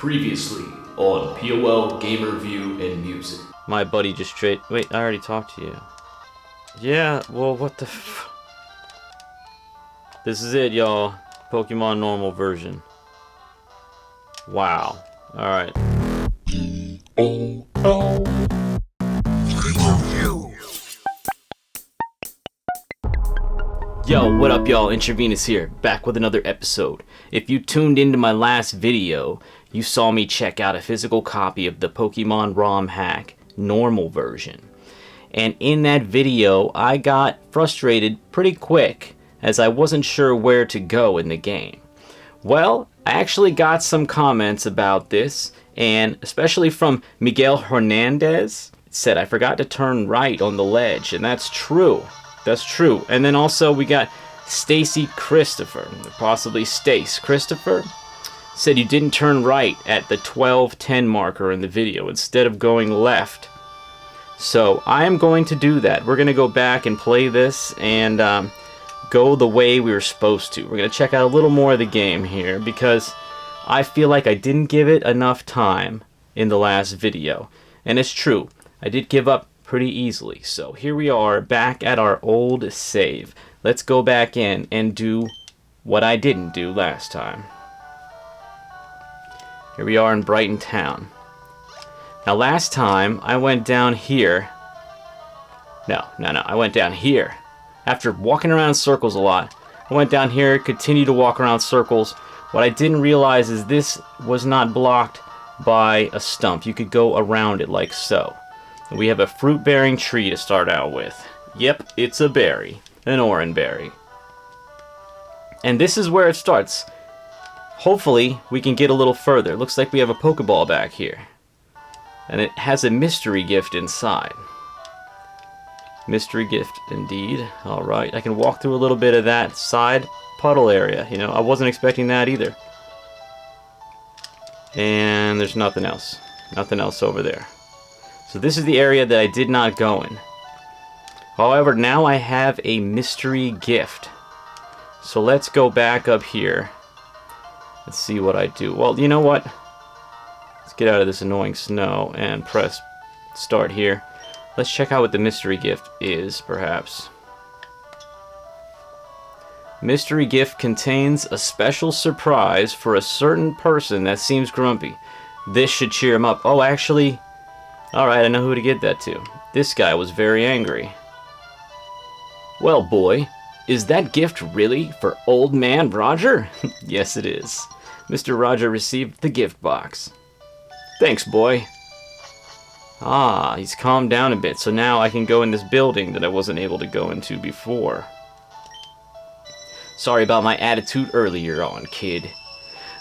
Previously on P.O.L. Gamer View and Music. My buddy just straight... Wait, I already talked to you. Yeah, well, what the f... This is it, y'all. Pokemon normal version. Wow. Alright. Yo, what up, y'all? IntraVenus here, back with another episode. If you tuned into my last video, you saw me check out a physical copy of the Pokemon rom-hack normal version. And in that video, I got frustrated pretty quick, as I wasn't sure where to go in the game. Well, I actually got some comments about this, and especially from Miguel Hernandez. It said I forgot to turn right on the ledge, and that's true. That's true. And then also we got Stacy Christopher, possibly Stace Christopher, said you didn't turn right at the 12:10 marker in the video instead of going left. So I am going to do that. We're going to go back and play this and go the way we were supposed to. We're going to check out a little more of the game here because I feel like I didn't give it enough time in the last video. And it's true. I did give up pretty easily. So here we are back at our old save. Let's go back in and do what I didn't do last time. Here we are in Brighton Town. Now last time I went down here. No, I went down here. After walking around in circles a lot, I went down here, continued to walk around circles. What I didn't realize is this was not blocked by a stump. You could go around it like so. We have a fruit-bearing tree to start out with. Yep, it's a berry. An orange berry. And this is where it starts. Hopefully, we can get a little further. Looks like we have a Pokeball back here. And it has a mystery gift inside. Mystery gift, indeed. Alright, I can walk through a little bit of that side puddle area. You know, I wasn't expecting that either. And there's nothing else. Nothing else over there. So this is the area that I did not go in. However, now I have a mystery gift. So let's go back up here. Let's see what I do. Well, you know what? Let's get out of this annoying snow and press start here. Let's check out what the mystery gift is, perhaps. Mystery gift contains a special surprise for a certain person that seems grumpy. This should cheer him up. Oh, actually... Alright, I know who to get that to. This guy was very angry. Well, boy, is that gift really for Old Man Roger? Yes, it is. Mr. Roger received the gift box. Thanks, boy. Ah, he's calmed down a bit, so now I can go in this building that I wasn't able to go into before. Sorry about my attitude earlier on, kid.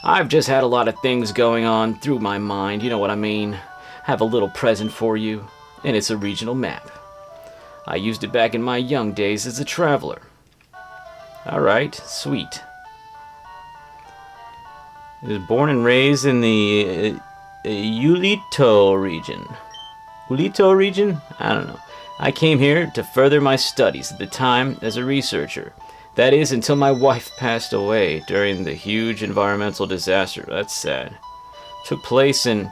I've just had a lot of things going on through my mind, you know what I mean. Have a little present for you, and it's a regional map. I used it back in my young days as a traveler. Alright, sweet. He was born and raised in the Ulito region. Ulito region? I don't know. I came here to further my studies at the time as a researcher. That is, until my wife passed away during the huge environmental disaster. That's sad. Took place in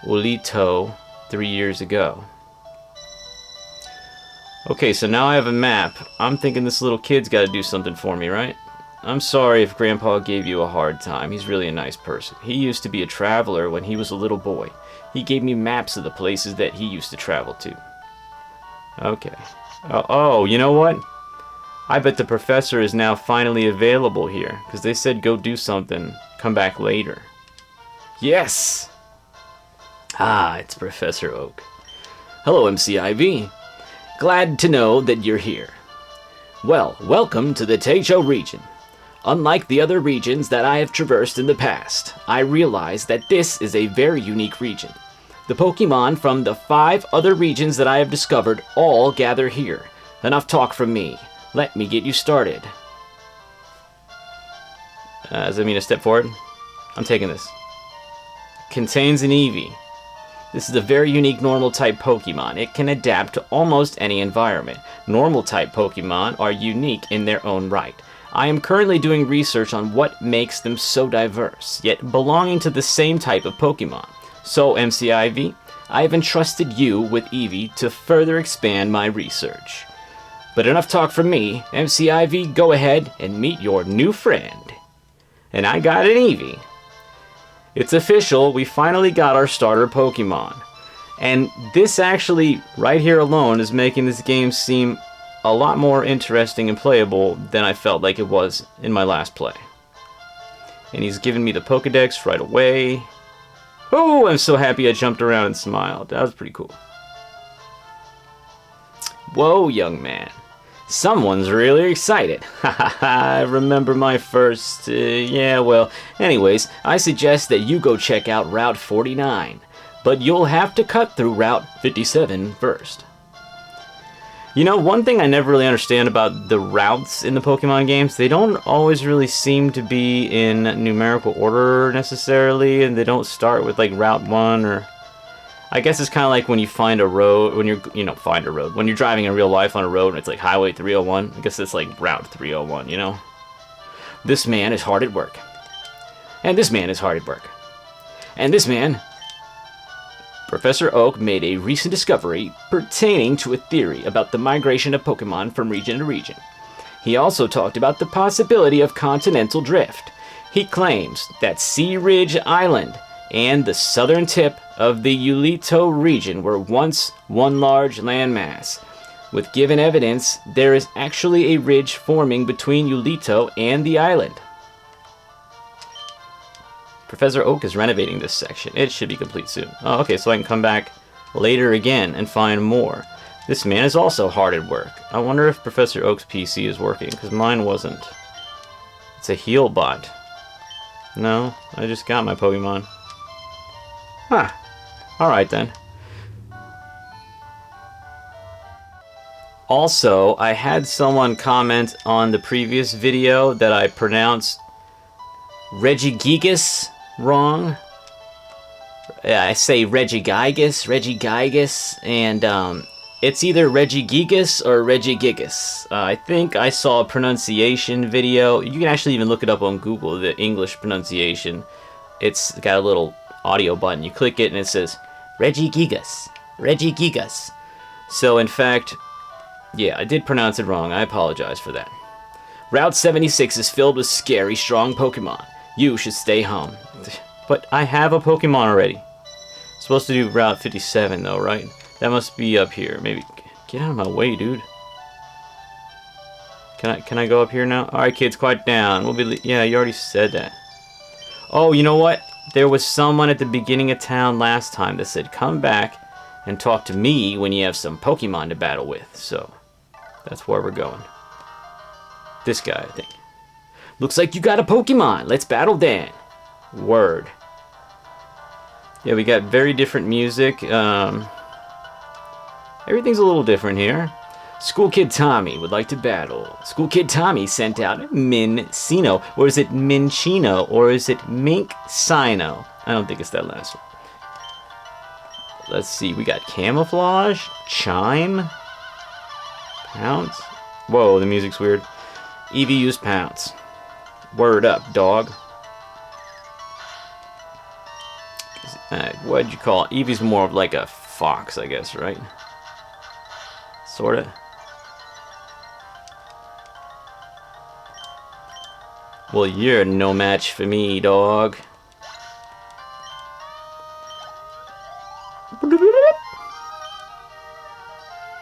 Ulito 3 years ago. Okay, so now I have a map. I'm thinking this little kid's got to do something for me, right? I'm sorry if Grandpa gave you a hard time. He's really a nice person. He used to be a traveler when he was a little boy. He gave me maps of the places that he used to travel to. Okay. Oh, you know what? I bet the professor is now finally available here, because they said go do something, come back later. Yes! Ah, it's Professor Oak. Hello, MCIV. Glad to know that you're here. Well, welcome to the Taejo region. Unlike the other regions that I have traversed in the past, I realize that this is a very unique region. The Pokemon from the 5 other regions that I have discovered all gather here. Enough talk from me. Let me get you started. Does that mean a step forward? I'm taking this. Contains an Eevee. This is a very unique normal type Pokemon. It can adapt to almost any environment. Normal type Pokemon are unique in their own right. I am currently doing research on what makes them so diverse, yet belonging to the same type of Pokemon. So, MC I have entrusted you with Eevee to further expand my research. But enough talk from me. MC go ahead and meet your new friend. And I got an Eevee. It's official, we finally got our starter Pokemon. And this actually, right here alone, is making this game seem a lot more interesting and playable than I felt like it was in my last play. And he's giving me the Pokedex right away. Oh, I'm so happy I jumped around and smiled. That was pretty cool. Whoa, young man. Someone's really excited. I remember my first... yeah, well, anyways, I suggest that you go check out Route 49. But you'll have to cut through Route 57 first. You know, one thing I never really understand about the routes in the Pokemon games, they don't always really seem to be in numerical order necessarily, and they don't start with like Route 1 or... I guess it's kind of like when you find a road, when when you're driving in real life on a road and it's like Highway 301, I guess it's like Route 301, you know? This man is hard at work. And this man is hard at work. And this man... Professor Oak made a recent discovery pertaining to a theory about the migration of Pokemon from region to region. He also talked about the possibility of continental drift. He claims that Sea Ridge Island and the southern tip of the Ulito region were once one large landmass. With given evidence, there is actually a ridge forming between Ulito and the island. Professor Oak is renovating this section. It should be complete soon. Oh, okay, so I can come back later again and find more. This man is also hard at work. I wonder if Professor Oak's PC is working, because mine wasn't. It's a heal bot. No, I just got my Pokemon. Huh. Alright then. Also, I had someone comment on the previous video that I pronounced Regigigas wrong. Yeah, I say Regigigas, and it's either Regigigas or Regigigas. I think I saw a pronunciation video. You can actually even look it up on Google, the English pronunciation. It's got a little audio button. You click it and it says Regigigas. So in fact, yeah, I did pronounce it wrong. I apologize for that. Route 76 is filled with scary, strong Pokemon. You should stay home. But I have a Pokemon already. I'm supposed to do Route 57 though, right? That must be up here. Maybe get out of my way, dude. Can I go up here now? All right, kids, quiet down. We'll be. Yeah, you already said that. Oh, you know what? There was someone at the beginning of town last time that said, "Come back and talk to me when you have some Pokemon to battle with." So that's where we're going. This guy, I think. Looks like you got a Pokemon. Let's battle then. Word. Yeah, we got very different music. Everything's a little different here. School Kid Tommy would like to battle. School Kid Tommy sent out Mincino. Or is it Minchino? Or is it Minksino? I don't think it's that last one. Let's see. We got Camouflage. Chime. Pounce. Whoa, the music's weird. Eevee used Pounce. Word up, dog. What'd you call it? Eevee's more of like a fox, I guess, right? Sorta. Well, you're no match for me, dog.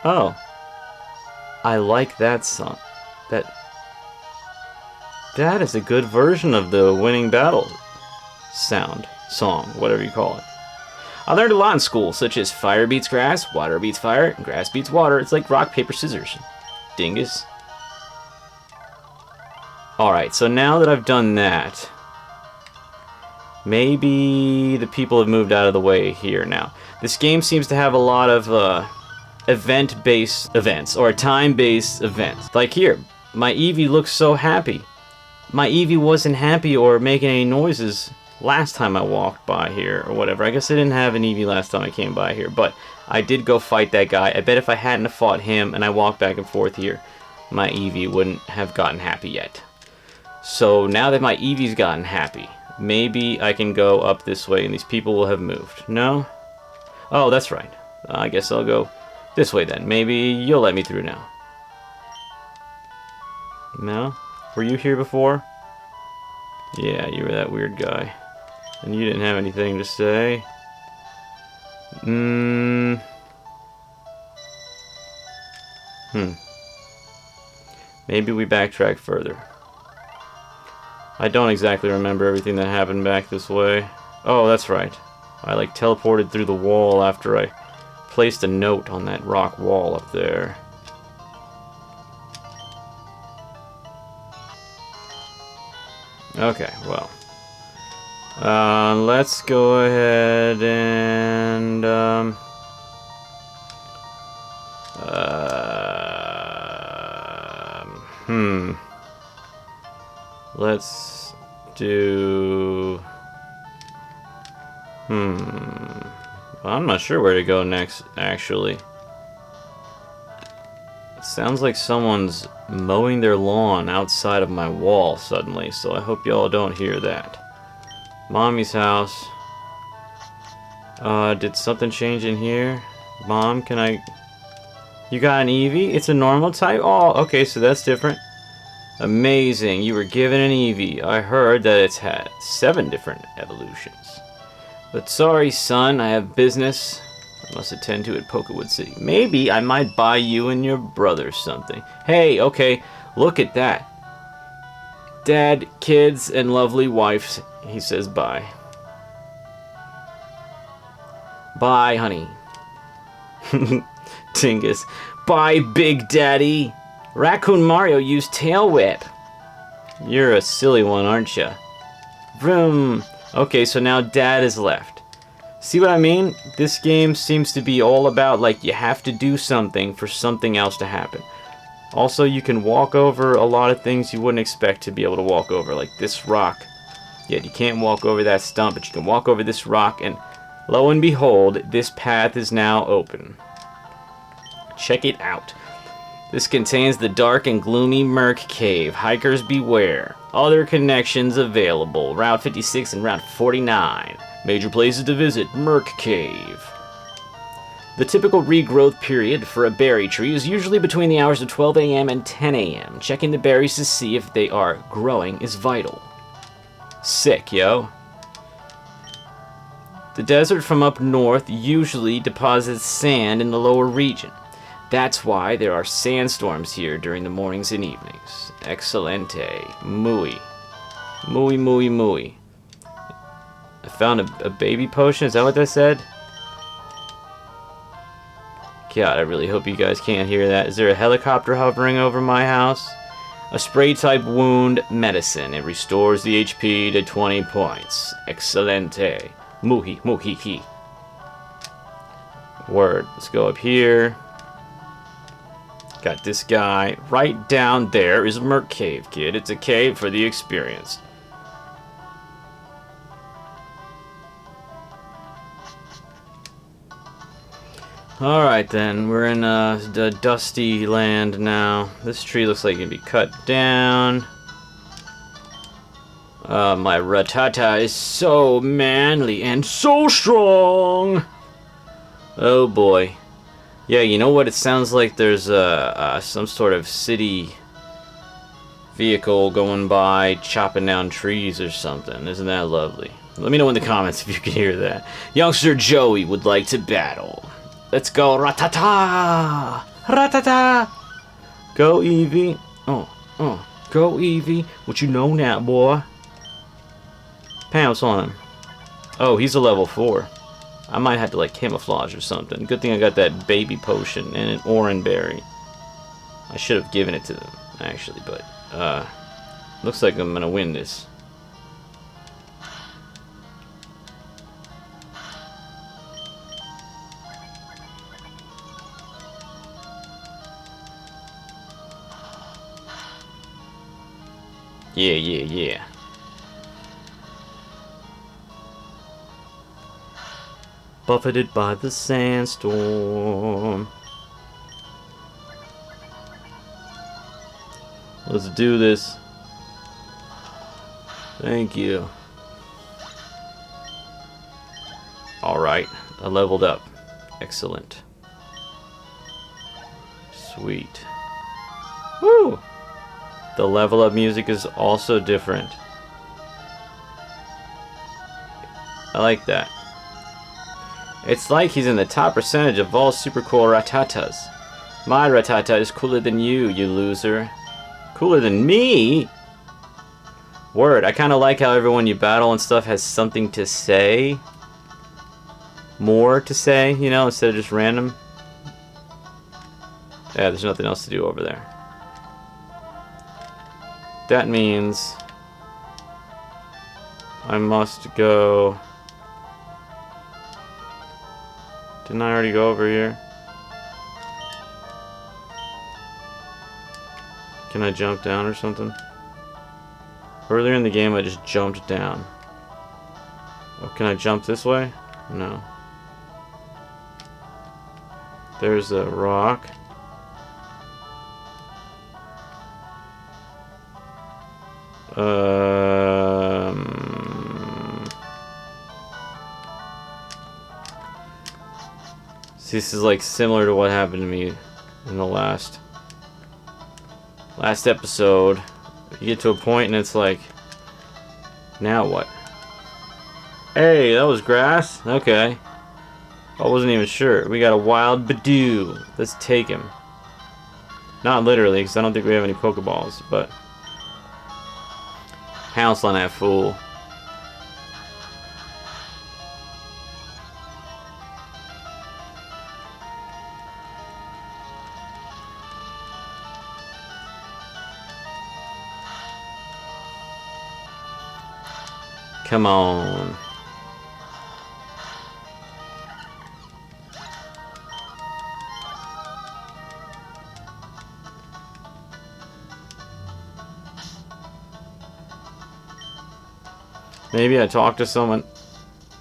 Oh. I like that song. That is a good version of the winning battle song, whatever you call it. I learned a lot in school, such as fire beats grass, water beats fire, and grass beats water. It's like rock, paper, scissors. Dingus. Alright, so now that I've done that, maybe the people have moved out of the way here now. This game seems to have a lot of event-based events, or time-based events. Like here, my Eevee looks so happy. My Eevee wasn't happy or making any noises last time I walked by here, or whatever. I guess I didn't have an Eevee last time I came by here, but I did go fight that guy. I bet if I hadn't have fought him and I walked back and forth here, my Eevee wouldn't have gotten happy yet. So now that my Eevee's gotten happy, maybe I can go up this way and these people will have moved. No? Oh, that's right. I guess I'll go this way then. Maybe you'll let me through now. No? Were you here before? Yeah, you were that weird guy. And you didn't have anything to say. Maybe we backtrack further. I don't exactly remember everything that happened back this way. Oh, that's right. I like teleported through the wall after I placed a note on that rock wall up there. Okay, well. Let's go ahead and let's do I'm not sure where to go next, actually. It sounds like someone's mowing their lawn outside of my wall suddenly, so I hope y'all don't hear that. Mommy's house. Did something change in here? Mom, can I... You got an Eevee? It's a normal type? Oh, okay, so that's different. Amazing, you were given an Eevee. I heard that it's had 7 different evolutions. But sorry, son, I have business I must attend to at Pokewood City. Maybe I might buy you and your brother something. Hey, okay, look at that. Dad, kids, and lovely wife, he says bye. Bye, honey. Tingus. Bye, Big Daddy. Raccoon Mario used Tail Whip. You're a silly one, aren't you? Vroom. Okay, so now Dad is left. See what I mean? This game seems to be all about, like, you have to do something for something else to happen. Also, you can walk over a lot of things you wouldn't expect to be able to walk over, like this rock. Yet you can't walk over that stump, but you can walk over this rock, and lo and behold, this path is now open. Check it out. This contains the dark and gloomy Murk Cave. Hikers beware. Other connections available. Route 56 and Route 49. Major places to visit. Murk Cave. The typical regrowth period for a berry tree is usually between the hours of 12 a.m. and 10 a.m. Checking the berries to see if they are growing is vital. Sick, yo. The desert from up north usually deposits sand in the lower region. That's why there are sandstorms here during the mornings and evenings. Excelente. Muy. Muy, muy, muy. I found a baby potion. Is that what that said? God, I really hope you guys can't hear that. Is there a helicopter hovering over my house? A spray-type wound medicine. It restores the HP to 20 points. Excelente. Muy, muy, hi. Word. Let's go up here. Got this guy. Right down there is Murk Cave, kid. It's a cave for the experienced. Alright then, we're in the dusty land now. This tree looks like it can be cut down. My Rattata is so manly and so strong! Oh boy. Yeah, you know what? It sounds like there's some sort of city vehicle going by chopping down trees or something. Isn't that lovely? Let me know in the comments if you can hear that. Youngster Joey would like to battle. Let's go, Rattata! Rattata! Go, Eevee. Go, Eevee. What you know now, boy? Pounce on him. Oh, he's a level 4. I might have to, like, camouflage or something. Good thing I got that baby potion and an orange berry. I should have given it to them, actually, but, looks like I'm gonna win this. Yeah. Buffeted by the sandstorm. Let's do this. Thank you. Alright, I leveled up. Excellent. Sweet. Woo! The level up music is also different. I like that. It's like he's in the top percentage of all super cool Ratatas. My Ratata is cooler than you, you loser. Cooler than me? Word, I kind of like how everyone you battle and stuff has something to say. More to say, you know, instead of just random. Yeah, there's nothing else to do over there. That means I must go... Didn't I already go over here? Can I jump down or something? Earlier in the game I just jumped down. Oh, can I jump this way? No. There's a rock. See, this is like similar to what happened to me in the last episode. You get to a point and it's like, now what? Hey, that was grass? Okay. I wasn't even sure. We got a wild Badoo. Let's take him. Not literally, because I don't think we have any Pokeballs, but... Pounce on that fool. Come on. Maybe I talk to someone.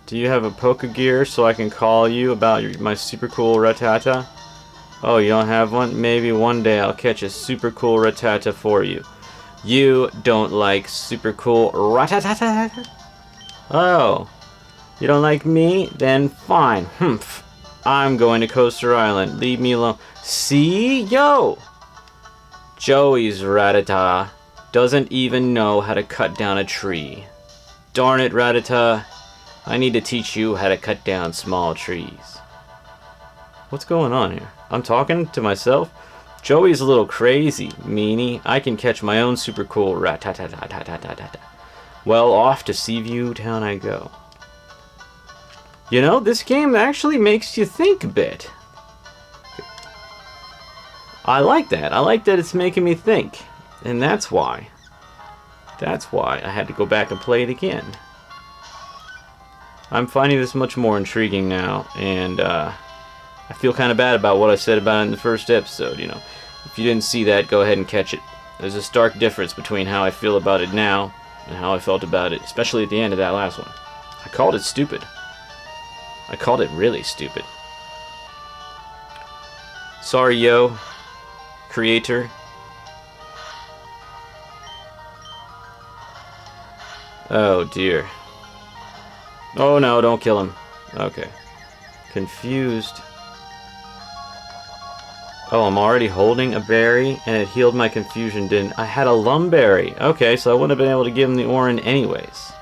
Do you have a Pokegear so I can call you about my super cool Rattata? Oh, you don't have one? Maybe one day I'll catch a super cool Rattata for you. You don't like super cool Rattata? Oh, you don't like me? Then fine. Humph. I'm going to Coaster Island. Leave me alone. See? Yo! Joey's Rattata doesn't even know how to cut down a tree. Darn it, Rattata. I need to teach you how to cut down small trees. What's going on here? I'm talking to myself? Joey's a little crazy, meanie. I can catch my own super cool Rattata. Well, off to Seaview Town I go. You know, this game actually makes you think a bit. I like that. I like that it's making me think. And that's why. That's why I had to go back and play it again. I'm finding this much more intriguing now, and I feel kind of bad about what I said about it in the first episode, you know. If you didn't see that, go ahead and catch it. There's a stark difference between how I feel about it now and how I felt about it, especially at the end of that last one. I called it stupid. I called it really stupid. Sorry, yo, creator. Oh, dear. Oh, no, don't kill him. Okay. Confused. Oh, I'm already holding a berry, and it healed my confusion, didn't I? Had a lumberry. Okay, so I wouldn't have been able to give him the Oran anyways.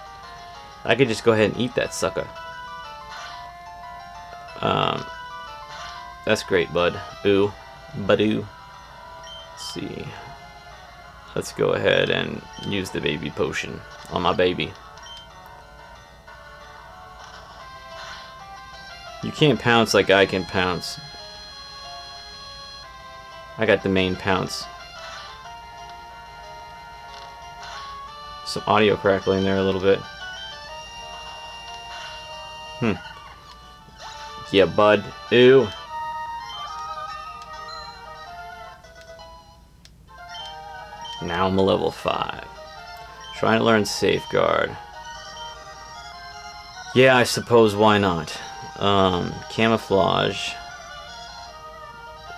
I could just go ahead and eat that sucker. That's great, bud. Ooh. Badoo. Let's see. Let's go ahead and use the baby potion on my baby. You can't pounce like I can pounce. I got the main pounce. Some audio crackling there a little bit. Yeah, bud. Ew. Now I'm a level 5. Trying to learn Safeguard. Yeah, I suppose why not? Camouflage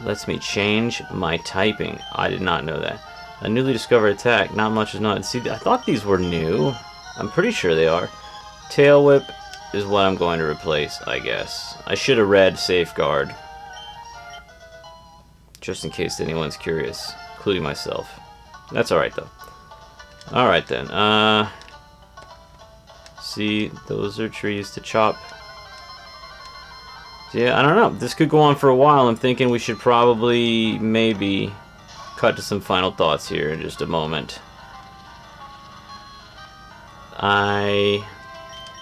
lets me change my typing. I did not know that. A newly discovered attack. Not much is not. See, I thought these were new. I'm pretty sure they are. Tail Whip is what I'm going to replace, I guess. I should have read Safeguard. Just in case anyone's curious, including myself. That's alright, though. Alright, then. See, those are trees to chop. Yeah, I don't know. This could go on for a while. I'm thinking we should probably, maybe, cut to some final thoughts here in just a moment. I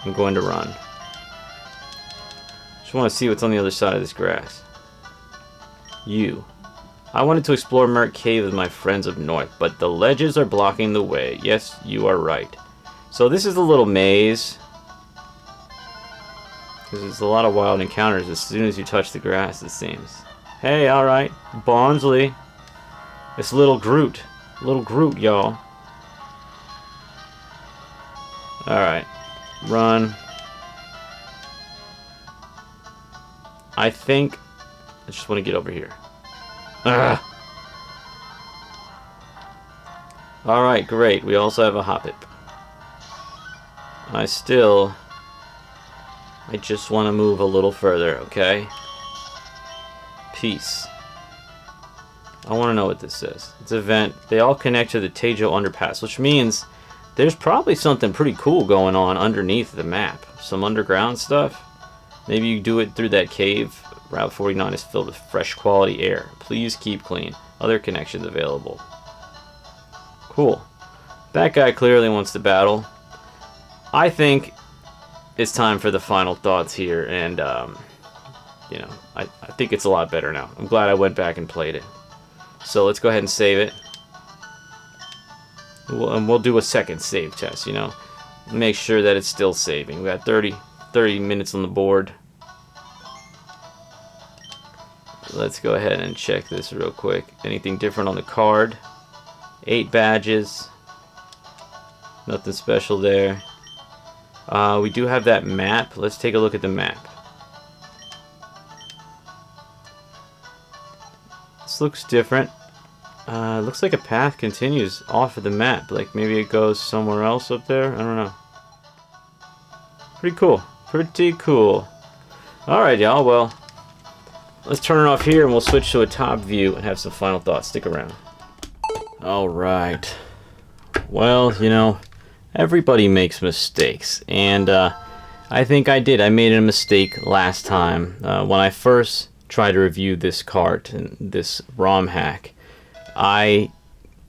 am going to run. Just want to see what's on the other side of this grass. I wanted to explore Merc Cave with my friends up north, but the ledges are blocking the way. Yes, you are right. So this is a little maze. Because there's a lot of wild encounters as soon as you touch the grass, it seems. Hey, alright. Barnsley. It's Little Groot. Little Groot, y'all. Alright. Run. I think... I just want to get over here. Ugh. Alright, great. We also have a Hoppip. I just want to move a little further, okay? Peace. I want to know what this says. It's a vent. They all connect to the Taejo underpass, which means there's probably something pretty cool going on underneath the map. Some underground stuff. Maybe you do it through that cave. Route 49 is filled with fresh quality air. Please keep clean. Other connections available. Cool. That guy clearly wants to battle. I think it's time for the final thoughts here, and you know, I think it's a lot better now. I'm glad I went back and played it. So let's go ahead and save it. We'll do a second save test, you know. Make sure that it's still saving. We got 30 minutes on the board. Let's go ahead and check this real quick. Anything different on the card? 8 badges. Nothing special there. We do have that map. Let's take a look at the map. This looks different. Looks like a path continues off of the map. Like maybe it goes somewhere else up there. I don't know. Pretty cool. Pretty cool. Alright, y'all. Well, let's turn it off here and we'll switch to a top view and have some final thoughts. Stick around. Alright. Well, you know, everybody makes mistakes. And I think I did. I made a mistake last time. When I first tried to review this cart and this ROM hack, I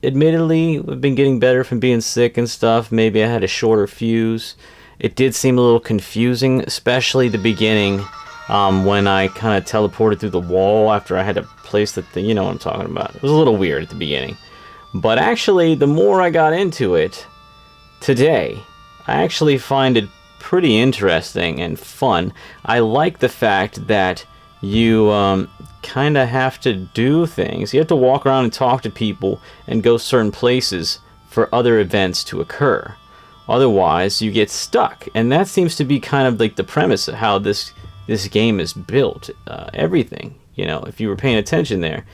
admittedly have been getting better from being sick and stuff. Maybe I had a shorter fuse. It did seem a little confusing, especially the beginning. When I kind of teleported through the wall after I had to place the thing, you know what I'm talking about. It was a little weird at the beginning. But actually, the more I got into it today, I actually find it pretty interesting and fun. I like the fact that you kind of have to do things. You have to walk around and talk to people and go certain places for other events to occur. Otherwise, you get stuck. And that seems to be kind of like the premise of how this game is built. Everything, you know, if you were paying attention there,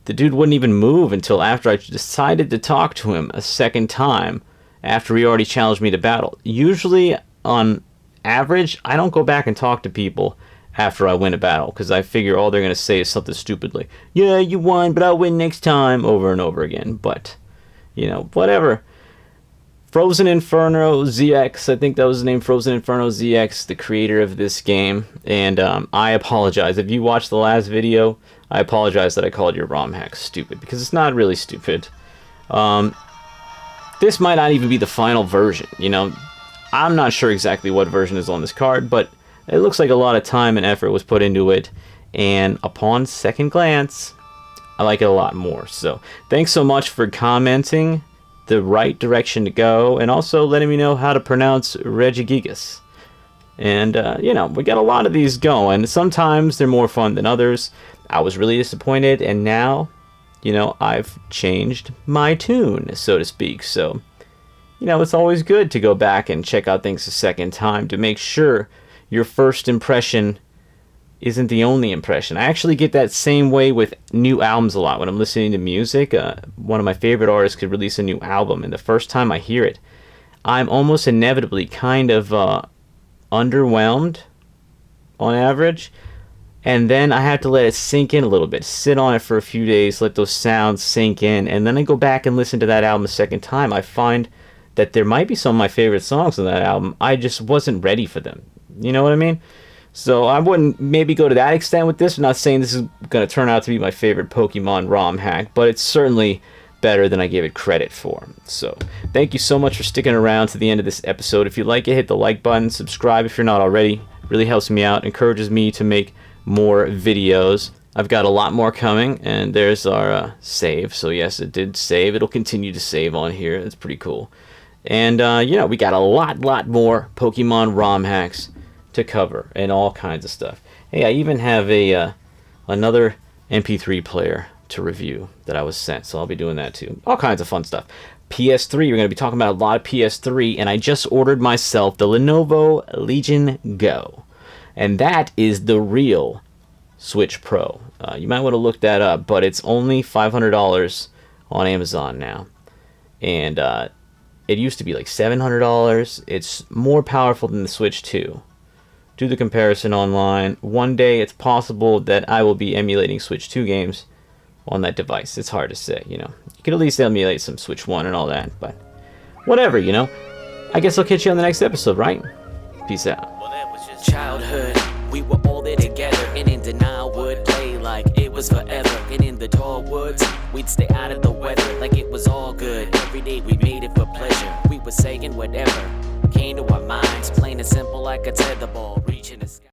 the dude wouldn't even move until after I decided to talk to him a second time after he already challenged me to battle. Usually, on average, I don't go back and talk to people after I win a battle, because I figure all they're going to say is something stupid like, yeah, you won, but I'll win next time, over and over again. But, you know, whatever. FrozenInfernoZX, I think that was the name, FrozenInfernoZX, the creator of this game. And I apologize. If you watched the last video, I apologize that I called your ROM hack stupid, because it's not really stupid. This might not even be the final version, you know. I'm not sure exactly what version is on this card, but it looks like a lot of time and effort was put into it. And upon second glance, I like it a lot more. So thanks so much for commenting the right direction to go, and also letting me know how to pronounce Regigigas. And you know, we got a lot of these going. Sometimes they're more fun than others. I was really disappointed, and now, you know, I've changed my tune, so to speak. So, you know, it's always good to go back and check out things a second time to make sure your first impression isn't the only impression. I actually get that same way with new albums a lot. When I'm listening to music, one of my favorite artists could release a new album, and the first time I hear it, I'm almost inevitably kind of underwhelmed on average. And then I have to let it sink in a little bit, sit on it for a few days, let those sounds sink in, and then I go back and listen to that album a second time. I find that there might be some of my favorite songs on that album. I just wasn't ready for them. You know what I mean? So I wouldn't maybe go to that extent with this. I'm not saying this is going to turn out to be my favorite Pokemon ROM hack, but it's certainly better than I gave it credit for. So thank you so much for sticking around to the end of this episode. If you like it, hit the like button, subscribe if you're not already. It really helps me out, encourages me to make more videos. I've got a lot more coming, and there's our save. So yes, it did save. It'll continue to save on here. It's pretty cool. And you know, we got a lot more Pokemon ROM hacks to cover and all kinds of stuff. Hey, I even have a another MP3 player to review that I was sent, so I'll be doing that too. All kinds of fun stuff. PS3, we're going to be talking about a lot of PS3, and I just ordered myself the Lenovo Legion Go. And that is the real Switch Pro. You might want to look that up, but it's only $500 on Amazon now. And it used to be like $700. It's more powerful than the Switch 2. Do the comparison online. One day it's possible that I will be emulating Switch 2 games on that device. It's hard to say, you know. You can at least emulate some Switch 1 and all that, but whatever, you know. I guess I'll catch you on the next episode, right? Peace out. Childhood, we were all there together, and in denial would play like it was forever. And in the tall woods, we'd stay out of the weather like it was all good. Every day we made it for pleasure. We were saying whatever came to our minds, plain and simple like a tetherball reaching the sky.